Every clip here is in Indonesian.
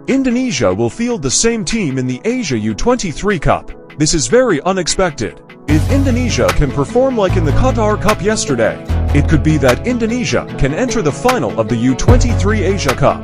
Indonesia will field the same team in the Asia U23 Cup. This is very unexpected. If Indonesia can perform like in the Qatar Cup yesterday, it could be that Indonesia can enter the final of the U23 Asia Cup.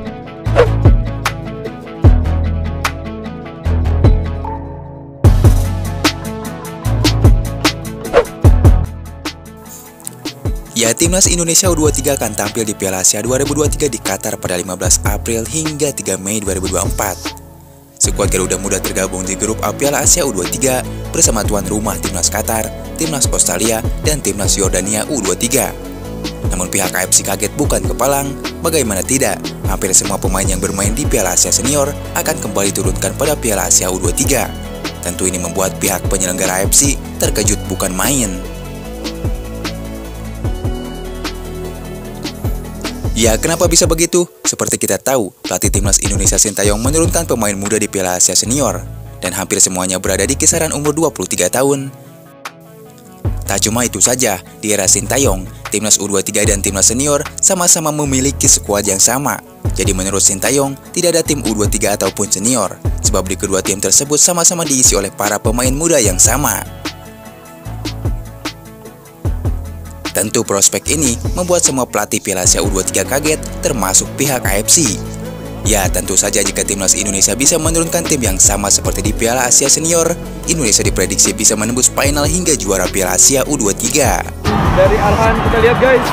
Ya, Timnas Indonesia U23 akan tampil di Piala Asia 2023 di Qatar pada 15 April hingga 3 Mei 2024. Skuad Garuda Muda tergabung di grup A Piala Asia U23 bersama tuan rumah Timnas Qatar, Timnas Australia, dan Timnas Yordania U23. Namun pihak AFC kaget bukan kepalang, bagaimana tidak, hampir semua pemain yang bermain di Piala Asia Senior akan kembali diturunkan pada Piala Asia U23. Tentu ini membuat pihak penyelenggara AFC terkejut bukan main. Ya, kenapa bisa begitu? Seperti kita tahu, pelatih Timnas Indonesia Sintayong menurunkan pemain muda di Piala Asia Senior, dan hampir semuanya berada di kisaran umur 23 tahun. Tak cuma itu saja, di era Sintayong, Timnas U23 dan Timnas Senior sama-sama memiliki skuad yang sama. Jadi menurut Sintayong, tidak ada tim U23 ataupun Senior, sebab di kedua tim tersebut sama-sama diisi oleh para pemain muda yang sama. Tentu prospek ini membuat semua pelatih Piala Asia U23 kaget, termasuk pihak AFC. Ya, tentu saja jika Timnas Indonesia bisa menurunkan tim yang sama seperti di Piala Asia Senior, Indonesia diprediksi bisa menembus final hingga juara Piala Asia U23. Dari Arhan kita lihat guys.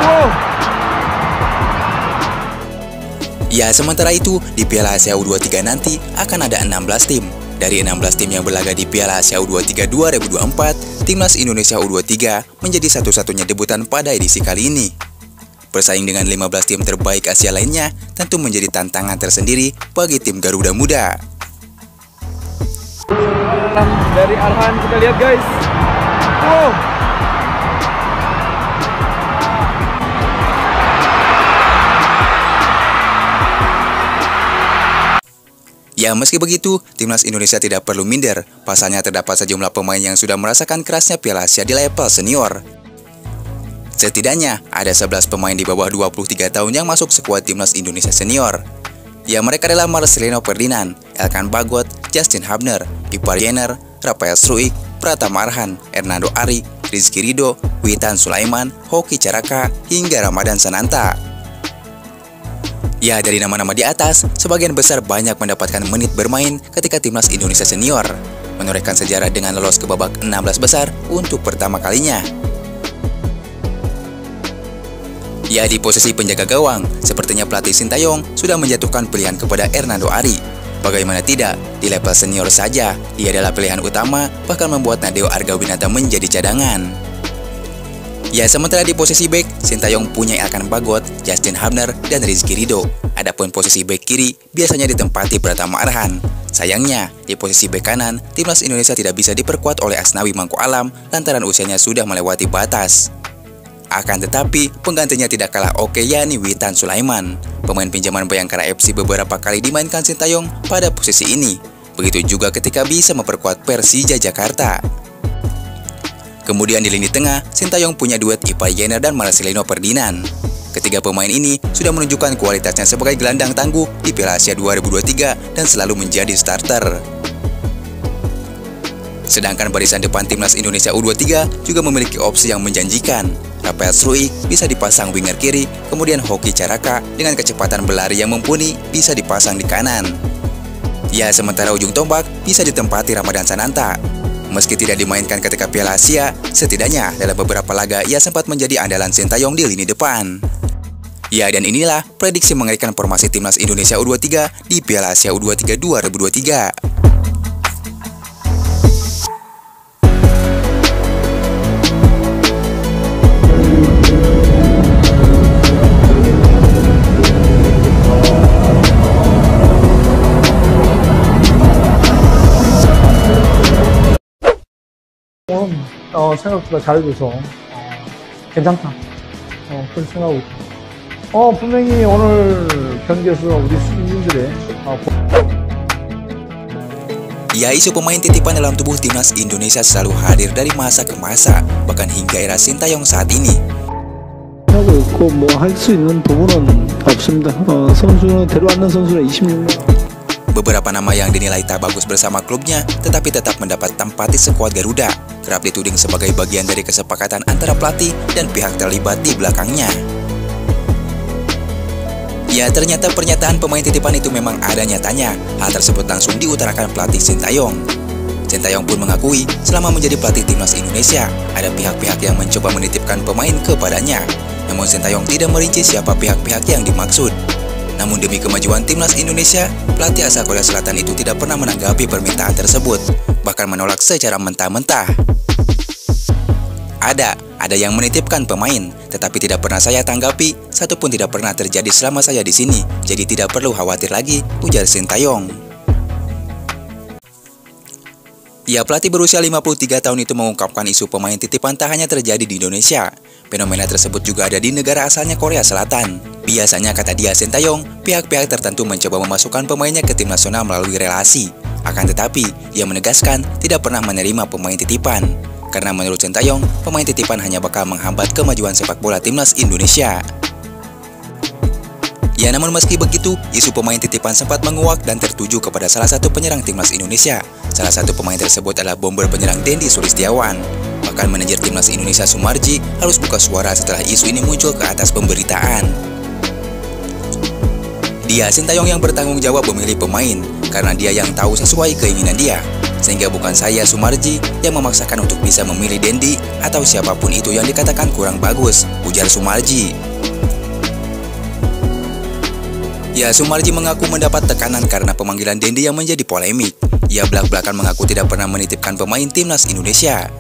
Wow. Ya, sementara itu di Piala Asia U23 nanti akan ada 16 tim. Dari 16 tim yang berlaga di Piala Asia U23 2024, Timnas Indonesia U23 menjadi satu-satunya debutan pada edisi kali ini. Bersaing dengan 15 tim terbaik Asia lainnya tentu menjadi tantangan tersendiri bagi tim Garuda Muda. Dari Arhan kita lihat guys. Wow. Ya, meski begitu, Timnas Indonesia tidak perlu minder. Pasalnya terdapat sejumlah pemain yang sudah merasakan kerasnya Piala Asia di level senior. Setidaknya, ada 11 pemain di bawah 23 tahun yang masuk skuad Timnas Indonesia Senior. Ya, mereka adalah Marcelino Ferdinand, Elkan Bagot, Justin Hubner, Ipar Jenner, Rafael Struijk, Pratama Arhan, Hernando Ari, Rizky Ridho, Witan Sulaiman, Hoki Caraka, hingga Ramadan Sananta. Ya, dari nama-nama di atas, sebagian besar banyak mendapatkan menit bermain ketika Timnas Indonesia Senior, menorehkan sejarah dengan lolos ke babak 16 besar untuk pertama kalinya. Ya, di posisi penjaga gawang, sepertinya pelatih Sintayong sudah menjatuhkan pilihan kepada Hernando Ari. Bagaimana tidak, di level senior saja, dia adalah pilihan utama, bahkan membuat Nadeo Argawinata menjadi cadangan. Ya, sementara di posisi bek, Sintayong punya Elkan Bagot, Justin Hubner, dan Rizky Ridho. Adapun posisi bek kiri biasanya ditempati Pratama Arhan. Sayangnya, di posisi bek kanan, Timnas Indonesia tidak bisa diperkuat oleh Asnawi Mangko Alam lantaran usianya sudah melewati batas. Akan tetapi, penggantinya tidak kalah oke, yakni Witan Sulaiman. Pemain pinjaman Bayangkara FC beberapa kali dimainkan Sintayong pada posisi ini. Begitu juga ketika bisa memperkuat Persija Jakarta. Kemudian di lini tengah, Sintayong punya duet Ipar Jenner dan Marcelino Ferdinand. Ketiga pemain ini sudah menunjukkan kualitasnya sebagai gelandang tangguh di Piala Asia 2023 dan selalu menjadi starter. Sedangkan barisan depan Timnas Indonesia U23 juga memiliki opsi yang menjanjikan. Rafael Struijk bisa dipasang winger kiri, kemudian Hoki Caraka dengan kecepatan berlari yang mumpuni bisa dipasang di kanan. Ya, sementara ujung tombak bisa ditempati Ramadan Sananta. Meski tidak dimainkan ketika Piala Asia, setidaknya dalam beberapa laga ia sempat menjadi andalan Sintayong di lini depan. Ya, dan inilah prediksi mengerikan formasi Timnas Indonesia U23 di Piala Asia U23 2023. 생각보다 잘해줘서 괜찮다 그렇게 생각하고 있고 분명히 오늘 경기에서 우리 수비진들의 Ya, isu pemain titipan dalam tubuh Timnas Indonesia selalu hadir dari masa ke masa, bahkan hingga era Sintayong saat ini. 하고 있고 뭐 할 수 있는 부분은 없습니다. 선수는 데려왔는 선수는 26명. Beberapa nama yang dinilai tak bagus bersama klubnya, tetapi tetap mendapat tempat di skuad Garuda, kerap dituding sebagai bagian dari kesepakatan antara pelatih dan pihak terlibat di belakangnya. Ya, ternyata pernyataan pemain titipan itu memang ada nyatanya. Hal tersebut langsung diutarakan pelatih Sintayong. Sintayong pun mengakui selama menjadi pelatih timnas Indonesia, ada pihak-pihak yang mencoba menitipkan pemain kepadanya. Namun Sintayong tidak merinci siapa pihak-pihak yang dimaksud. Namun demi kemajuan timnas Indonesia, pelatih asal Korea Selatan itu tidak pernah menanggapi permintaan tersebut, bahkan menolak secara mentah-mentah. Ada yang menitipkan pemain, tetapi tidak pernah saya tanggapi, satu pun tidak pernah terjadi selama saya di sini, jadi tidak perlu khawatir lagi, ujar Sintayong. Ya, pelatih berusia 53 tahun itu mengungkapkan isu pemain titipan tak hanya terjadi di Indonesia. Fenomena tersebut juga ada di negara asalnya Korea Selatan. Biasanya, kata dia Sintayong, pihak-pihak tertentu mencoba memasukkan pemainnya ke tim nasional melalui relasi. Akan tetapi, ia menegaskan tidak pernah menerima pemain titipan. Karena menurut Sintayong, pemain titipan hanya bakal menghambat kemajuan sepak bola timnas Indonesia. Ya, namun meski begitu, isu pemain titipan sempat menguak dan tertuju kepada salah satu penyerang timnas Indonesia. Salah satu pemain tersebut adalah bomber penyerang Dendi Sulistiawan. Bahkan manajer timnas Indonesia Sumarji harus buka suara setelah isu ini muncul ke atas pemberitaan. Dia, Sintayong, yang bertanggung jawab memilih pemain karena dia yang tahu sesuai keinginan dia. Sehingga bukan saya, Sumarji, yang memaksakan untuk bisa memilih Dendi atau siapapun itu yang dikatakan kurang bagus, ujar Sumarji. Ya, Sumarji mengaku mendapat tekanan karena pemanggilan Dendi yang menjadi polemik. Ia belak-belakan mengaku tidak pernah menitipkan pemain timnas Indonesia.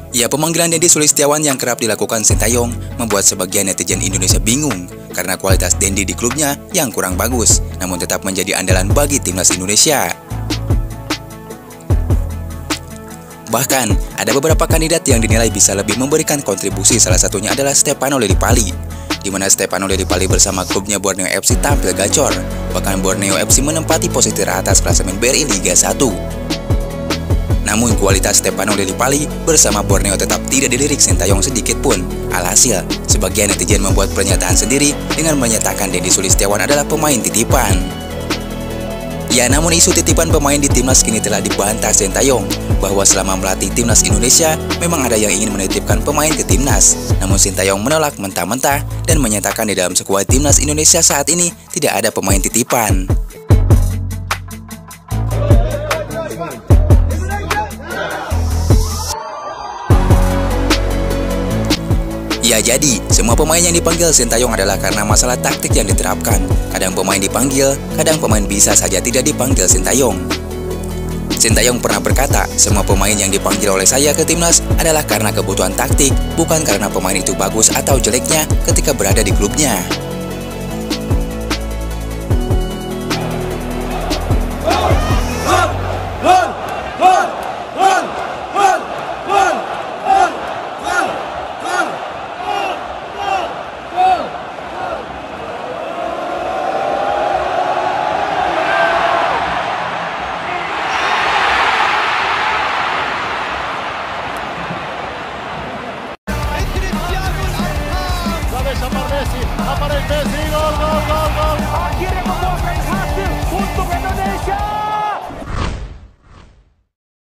Ya, pemanggilan Dendi Sulistiawan yang kerap dilakukan Sintayong membuat sebagian netizen Indonesia bingung karena kualitas Dendi di klubnya yang kurang bagus, namun tetap menjadi andalan bagi timnas Indonesia. Bahkan, ada beberapa kandidat yang dinilai bisa lebih memberikan kontribusi, salah satunya adalah Stefano Lillipali, di mana Stefano Lillipali bersama klubnya Borneo FC tampil gacor. Bahkan Borneo FC menempati posisi teratas klasemen BRI Liga 1. Namun kualitas Stefano Lillipali bersama Borneo tetap tidak dilirik Sintayong sedikit pun. Alhasil, sebagian netizen membuat pernyataan sendiri dengan menyatakan Dendi Sulistiawan adalah pemain titipan. Ya, namun isu titipan pemain di timnas kini telah dibantah Sintayong bahwa selama melatih timnas Indonesia memang ada yang ingin menitipkan pemain ke timnas. Namun Sintayong menolak mentah-mentah dan menyatakan di dalam skuad timnas Indonesia saat ini tidak ada pemain titipan. Ya, jadi semua pemain yang dipanggil Sintayong adalah karena masalah taktik yang diterapkan. Kadang pemain dipanggil, kadang pemain bisa saja tidak dipanggil Sintayong. Sintayong pernah berkata, semua pemain yang dipanggil oleh saya ke timnas adalah karena kebutuhan taktik, bukan karena pemain itu bagus atau jeleknya ketika berada di klubnya. Aparece